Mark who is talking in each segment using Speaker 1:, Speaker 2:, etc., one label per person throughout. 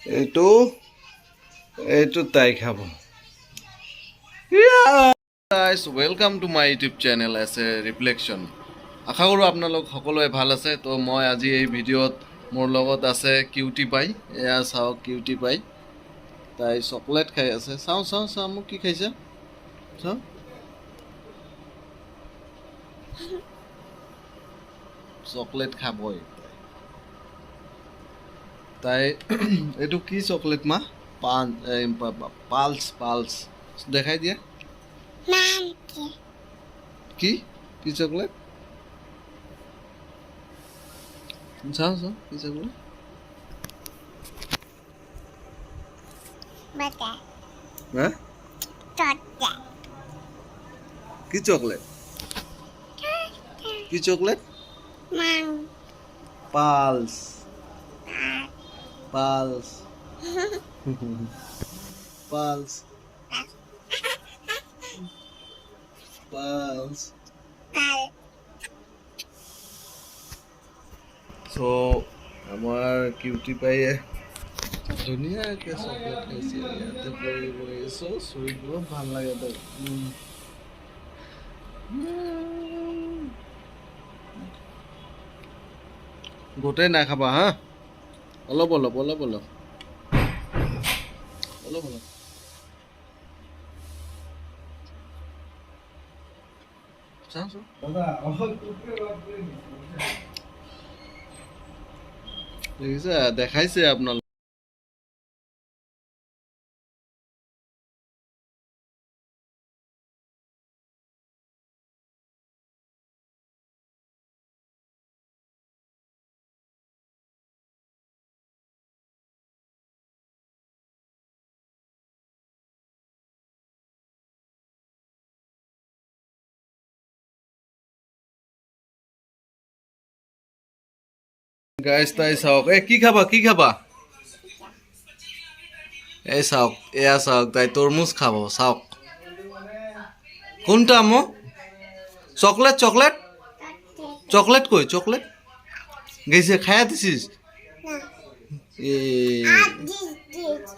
Speaker 1: এইটো এইটো তাই খাব। Guys welcome to my YouTube channel as a reflection. আশা কৰোঁ আপোনালোক সকলোৱে ভাল আছে। তো মই আজি এই ভিডিঅ'ত মোৰ লগত আছে কিউটি পাই। এয়া চাওক কিউটি পাই, তাই চকলেট খাই আছে। চাওঁ চাওঁ চাওঁ মোক কি খাইছে, চাওঁ। চকলেট খাবই তাই। এইটো কি চকলেট মা? পালছ পালছ দেখাই দিয়া। কি কি চকলেট? চাওঁ চাওঁ কি চকলেট। হ্যাঁ কি চকলেট? কি chocolate? Pulse pulse pulse pulse. So আমার কিউটি পাইয়ে ধুনীয়াকৈ চকলেট খাইছে। ইয়াতে পৰি পৰি চুইটবোৰ ভাল লাগে তাই। গোটেই নাখাবা হা, অলপ অলপ অলপ অলপ অলপ অলপ। দেখিছে, দেখাইছে আপোনালোক। গাইজ তাই চাওক, কি খাবা কি খাবা? এই চাওক, এয়া চাওক, তাই তৰমুজ খাব। চাওক কোনটা মো? চকলেট চকলেট চকলেট কই? চকলেট গেছে খাইয়া দিছিস?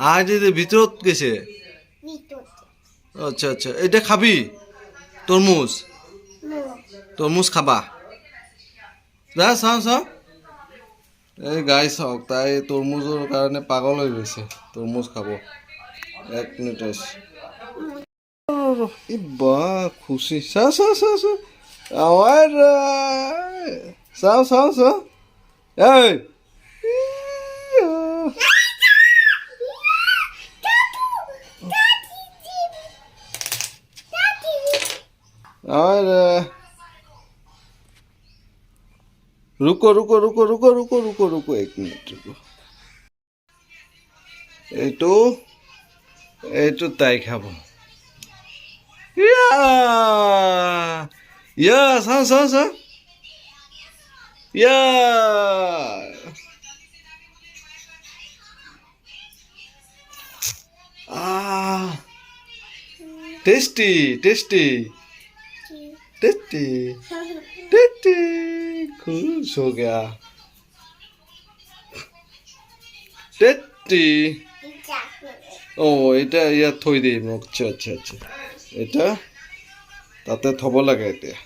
Speaker 1: আর যে ভিতরত গেছে। আচ্ছা আচ্ছা, এটা খাবি? তরমুজ তরমুজ খাবা? যা চাওঁ চাওঁ। এই গাই চাওক, তাই তৰমুজৰ কাৰণে পাগল হৈ গৈছে। তৰমুজ খাব। এক মিনিট আছে। বা খুশি। চাওঁ চাওঁ চাওঁ চাওঁ আমার চাওঁ চাওঁ চাওঁ। এই আমার रुको रुको रुको रुको रुको रुको रुको एक मिनिट रुको। এইটো এইটো তাই খাব। ইয়া চাওঁ চাওঁ চাওঁ। ইয়া টেস্টি টেস্টি टेस्टी टेस्टी। खुश हो गया। टेस्टी। ও এটা ইয়াত থৈ দিম। আচ্ছা আচ্ছা আচ্ছা, এটা তাতে থব লাগে এতিয়া।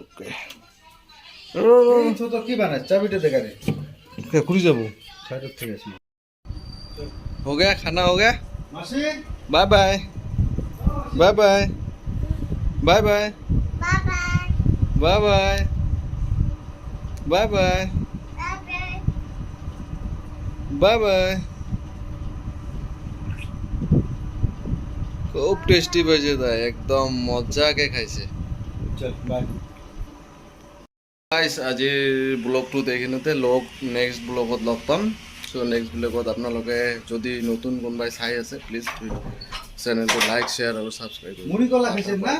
Speaker 1: ওকে
Speaker 2: তো কি বানায়? চাবিটা দেখা রে।
Speaker 1: খুলি যাব।
Speaker 2: সাইডের থেকে আছে।
Speaker 1: हो गया खाना हो गया।
Speaker 2: মাসি
Speaker 1: bye bye bye bye bye bye bye bye bye bye bye bye. খুব টেস্টি পাইছে তাই, একদম মজাকে খাইছে।
Speaker 2: চল বাই।
Speaker 1: গাইজ আজিৰ ব্লগটোত এইখিনিতে, নেক্সট ব্লগত লগ পাম। চ' নেক্সট ব্লগত আপোনালোকে যদি নতুন কোনোবাই চাই আছে, প্লিজ চেনেলটো লাইক শ্বেয়াৰ আৰু ছাবস্ক্ৰাইব কৰিব।
Speaker 2: মুড়ি কলা খাইছেন না?